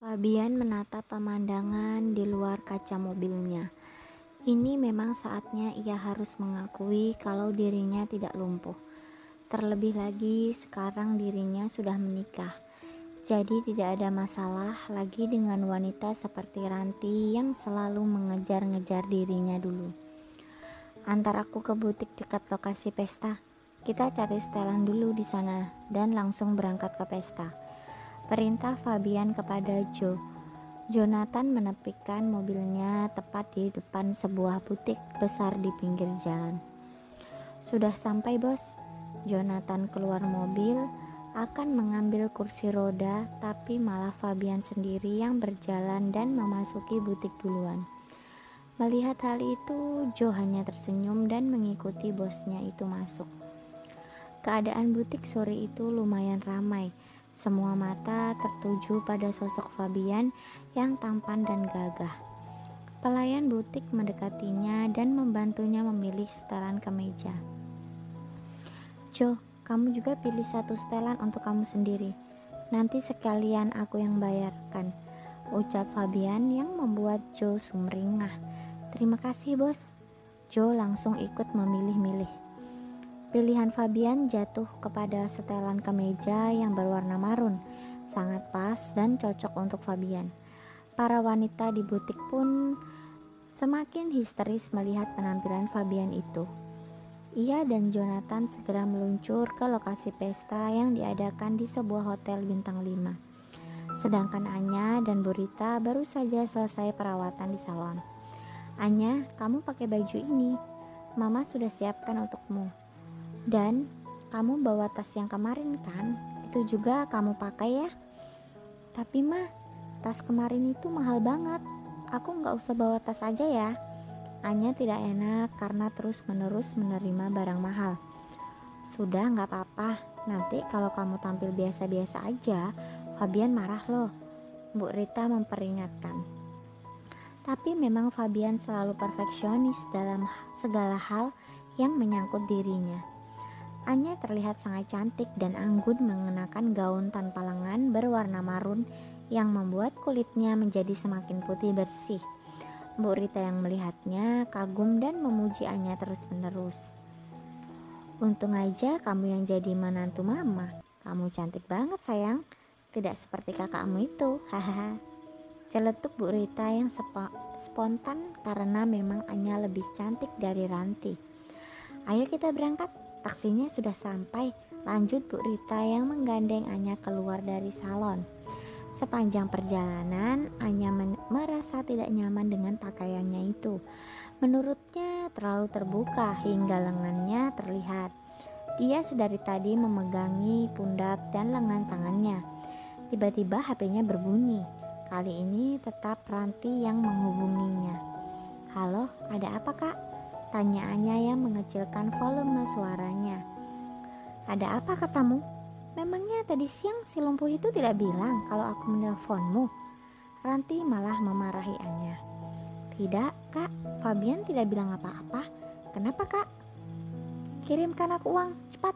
Fabian menatap pemandangan di luar kaca mobilnya. Ini memang saatnya ia harus mengakui kalau dirinya tidak lumpuh. Terlebih lagi sekarang dirinya sudah menikah. Jadi tidak ada masalah lagi dengan wanita seperti Ranti yang selalu mengejar-ngejar dirinya dulu. Antar aku ke butik dekat lokasi pesta. Kita cari setelan dulu di sana dan langsung berangkat ke pesta. Perintah Fabian kepada Joe. Jonathan menepikan mobilnya tepat di depan sebuah butik besar di pinggir jalan. Sudah sampai, bos. Jonathan keluar mobil, akan mengambil kursi roda, tapi malah Fabian sendiri yang berjalan dan memasuki butik duluan. Melihat hal itu, Joe hanya tersenyum dan mengikuti bosnya itu masuk. Keadaan butik sore itu lumayan ramai. Semua mata tertuju pada sosok Fabian yang tampan dan gagah. Pelayan butik mendekatinya dan membantunya memilih setelan kemeja. "Joe, kamu juga pilih satu setelan untuk kamu sendiri. Nanti sekalian aku yang bayarkan," ucap Fabian yang membuat Joe sumringah. "Terima kasih, bos." Joe langsung ikut memilih-milih. Pilihan Fabian jatuh kepada setelan kemeja yang berwarna marun, sangat pas dan cocok untuk Fabian. Para wanita di butik pun semakin histeris melihat penampilan Fabian itu. Ia dan Jonathan segera meluncur ke lokasi pesta yang diadakan di sebuah hotel bintang 5. Sedangkan Anya dan Burita baru saja selesai perawatan di salon. "Anya, kamu pakai baju ini. Mama sudah siapkan untukmu. Dan kamu bawa tas yang kemarin kan? Itu juga kamu pakai ya?" "Tapi mah, tas kemarin itu mahal banget. Aku gak usah bawa tas aja ya." Anya tidak enak karena terus-menerus menerima barang mahal. "Sudah gak apa-apa. Nanti kalau kamu tampil biasa-biasa aja, Fabian marah loh," Bu Rita memperingatkan. Tapi memang Fabian selalu perfeksionis dalam segala hal yang menyangkut dirinya. Anya terlihat sangat cantik dan anggun mengenakan gaun tanpa lengan berwarna marun yang membuat kulitnya menjadi semakin putih bersih. Bu Rita yang melihatnya kagum dan memuji Anya terus-menerus. "Untung aja kamu yang jadi menantu mama. Kamu cantik banget sayang. Tidak seperti kakakmu itu, hahaha," celetuk Bu Rita yang spontan karena memang Anya lebih cantik dari Ranti. "Ayo kita berangkat. Taksinya sudah sampai," lanjut Bu Rita yang menggandeng Anya keluar dari salon. Sepanjang perjalanan, Anya merasa tidak nyaman dengan pakaiannya itu. Menurutnya terlalu terbuka hingga lengannya terlihat. Dia sedari tadi memegangi pundak dan lengan tangannya. Tiba-tiba HP-nya berbunyi. Kali ini tetap Ranti yang menghubunginya. "Halo, ada apa kak?" tanya Anya yang mengecilkan volume suaranya. "Ada apa katamu? Memangnya tadi siang si lumpuh itu tidak bilang kalau aku menelponmu?" Ranti malah memarahi Anya. "Tidak kak, Fabian tidak bilang apa-apa. Kenapa kak?" "Kirimkan aku uang, cepat."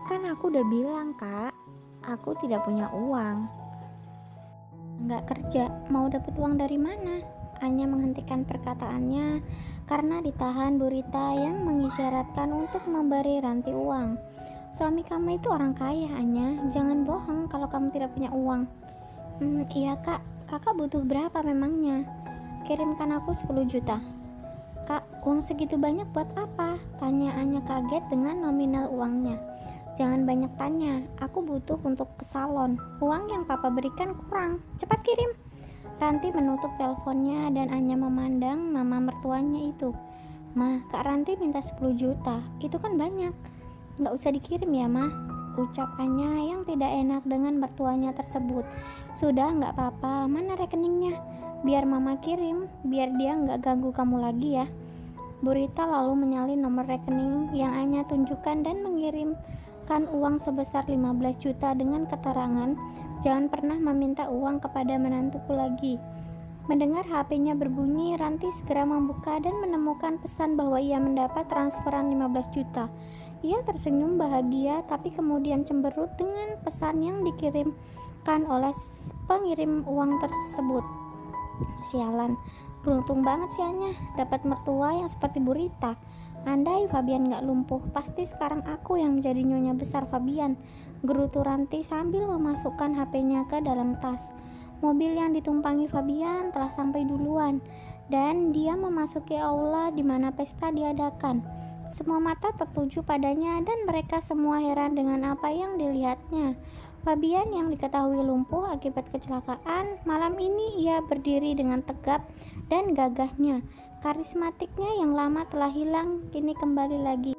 "Kan aku udah bilang kak, aku tidak punya uang. Nggak kerja, mau dapat uang dari mana?" Anya menghentikan perkataannya karena ditahan Bu Rita yang mengisyaratkan untuk memberi Ranti uang. "Suami kamu itu orang kaya, Anya. Jangan bohong kalau kamu tidak punya uang." Iya kak, kakak butuh berapa memangnya?" "Kirimkan aku 10 juta. "Kak, uang segitu banyak buat apa?" tanya Anya kaget dengan nominal uangnya. "Jangan banyak tanya, aku butuh untuk ke salon. Uang yang papa berikan kurang, cepat kirim." Ranti menutup teleponnya dan Anya memandang mama mertuanya itu. "Ma, Kak Ranti minta 10 juta, itu kan banyak. Gak usah dikirim ya ma," ucap Anya yang tidak enak dengan mertuanya tersebut. "Sudah gak apa-apa, mana rekeningnya? Biar mama kirim, biar dia gak ganggu kamu lagi ya." Bu Rita lalu menyalin nomor rekening yang Anya tunjukkan dan mengirimkan uang sebesar 15 juta dengan keterangan, "Jangan pernah meminta uang kepada menantuku lagi." Mendengar HP-nya berbunyi, Ranti segera membuka dan menemukan pesan bahwa ia mendapat transferan 15 juta. Ia tersenyum bahagia, tapi kemudian cemberut dengan pesan yang dikirimkan oleh pengirim uang tersebut. Sialan, beruntung banget sih Anya dapat mertua yang seperti Bu Rita. Andai Fabian gak lumpuh, pasti sekarang aku yang menjadi nyonya besar Fabian, gerutu Ranti sambil memasukkan HP-nya ke dalam tas. Mobil yang ditumpangi Fabian telah sampai duluan, dan dia memasuki aula di mana pesta diadakan. Semua mata tertuju padanya dan mereka semua heran dengan apa yang dilihatnya. Fabian yang diketahui lumpuh akibat kecelakaan, malam ini ia berdiri dengan tegap dan gagahnya. Karismatiknya yang lama telah hilang, kini kembali lagi.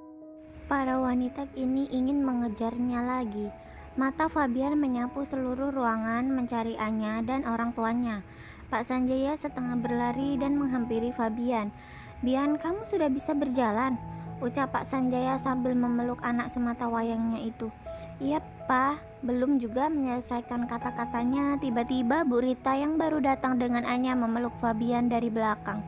Para wanita kini ingin mengejarnya lagi. Mata Fabian menyapu seluruh ruangan mencari Anya dan orang tuanya. Pak Sanjaya setengah berlari dan menghampiri Fabian. "Bian, kamu sudah bisa berjalan?" ucap Pak Sanjaya sambil memeluk anak semata wayangnya itu. "Iya, Pak." Belum juga menyelesaikan kata-katanya, tiba-tiba Bu Rita yang baru datang dengan Anya memeluk Fabian dari belakang.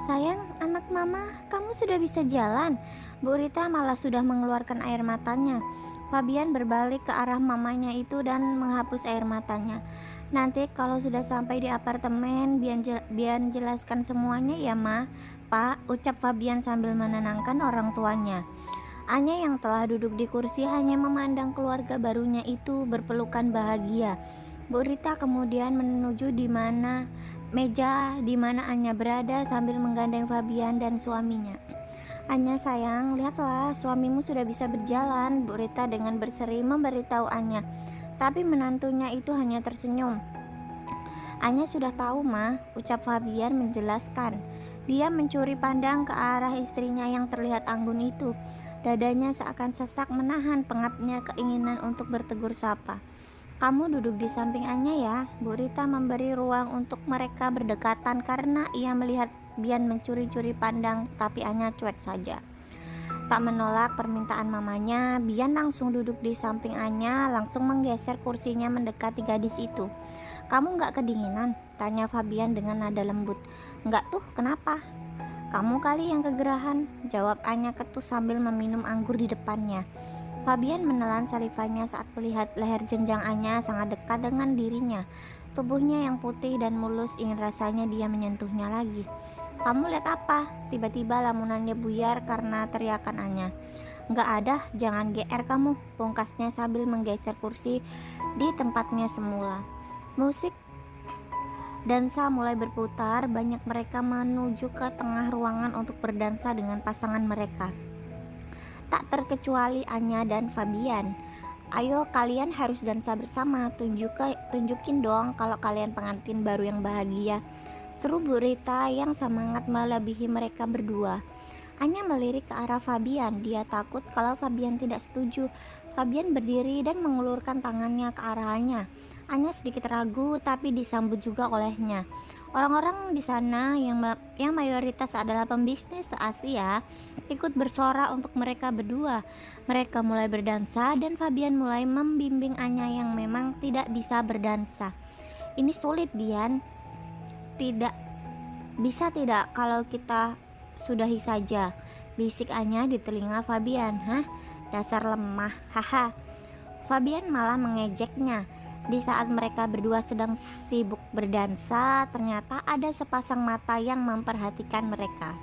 "Sayang, anak mama, kamu sudah bisa jalan." Bu Rita malah sudah mengeluarkan air matanya. Fabian berbalik ke arah mamanya itu dan menghapus air matanya. "Nanti kalau sudah sampai di apartemen, Bian jelaskan semuanya ya, Ma." "Pak," ucap Fabian sambil menenangkan orang tuanya. Anya yang telah duduk di kursi hanya memandang keluarga barunya itu berpelukan bahagia. Bu Rita kemudian menuju meja di mana Anya berada sambil menggandeng Fabian dan suaminya. "Anya sayang, lihatlah suamimu sudah bisa berjalan," Bu Rita dengan berseri memberitahu Anya. Tapi menantunya itu hanya tersenyum. "Anya sudah tahu, Ma," ucap Fabian menjelaskan. Dia mencuri pandang ke arah istrinya yang terlihat anggun itu. Dadanya seakan sesak menahan pengapnya keinginan untuk bertegur sapa. "Kamu duduk di samping Anya ya." Bu Rita memberi ruang untuk mereka berdekatan karena ia melihat Bian mencuri-curi pandang, tapi Anya cuek saja. Tak menolak permintaan mamanya, Bian langsung duduk di samping Anya, langsung menggeser kursinya mendekati gadis itu. "Kamu gak kedinginan?" tanya Fabian dengan nada lembut. "Enggak tuh, kenapa?" "Kamu kali yang kegerahan," jawab Anya ketus sambil meminum anggur di depannya. Fabian menelan salivanya saat melihat leher jenjang Anya sangat dekat dengan dirinya. Tubuhnya yang putih dan mulus ingin rasanya dia menyentuhnya lagi. "Kamu lihat apa?" Tiba-tiba lamunannya buyar karena teriakan Anya. "Enggak ada, jangan GR kamu," pungkasnya sambil menggeser kursi di tempatnya semula. Musik dansa mulai berputar, banyak mereka menuju ke tengah ruangan untuk berdansa dengan pasangan mereka. Tak terkecuali Anya dan Fabian. "Ayo kalian harus dansa bersama, tunjukin dong kalau kalian pengantin baru yang bahagia," seru Bu Rita yang semangat melebihi mereka berdua. Anya melirik ke arah Fabian, dia takut kalau Fabian tidak setuju. Fabian berdiri dan mengulurkan tangannya ke arahnya. Anya sedikit ragu tapi disambut juga olehnya. Orang-orang di sana yang mayoritas adalah pembisnis se-Asia ikut bersorak untuk mereka berdua. Mereka mulai berdansa dan Fabian mulai membimbing Anya yang memang tidak bisa berdansa. "Ini sulit, Bian. Tidak bisa tidak kalau kita sudahi saja," bisik Anya di telinga Fabian. "Hah? Dasar lemah, haha." Fabian malah mengejeknya. Di saat mereka berdua sedang sibuk berdansa, ternyata ada sepasang mata yang memperhatikan mereka.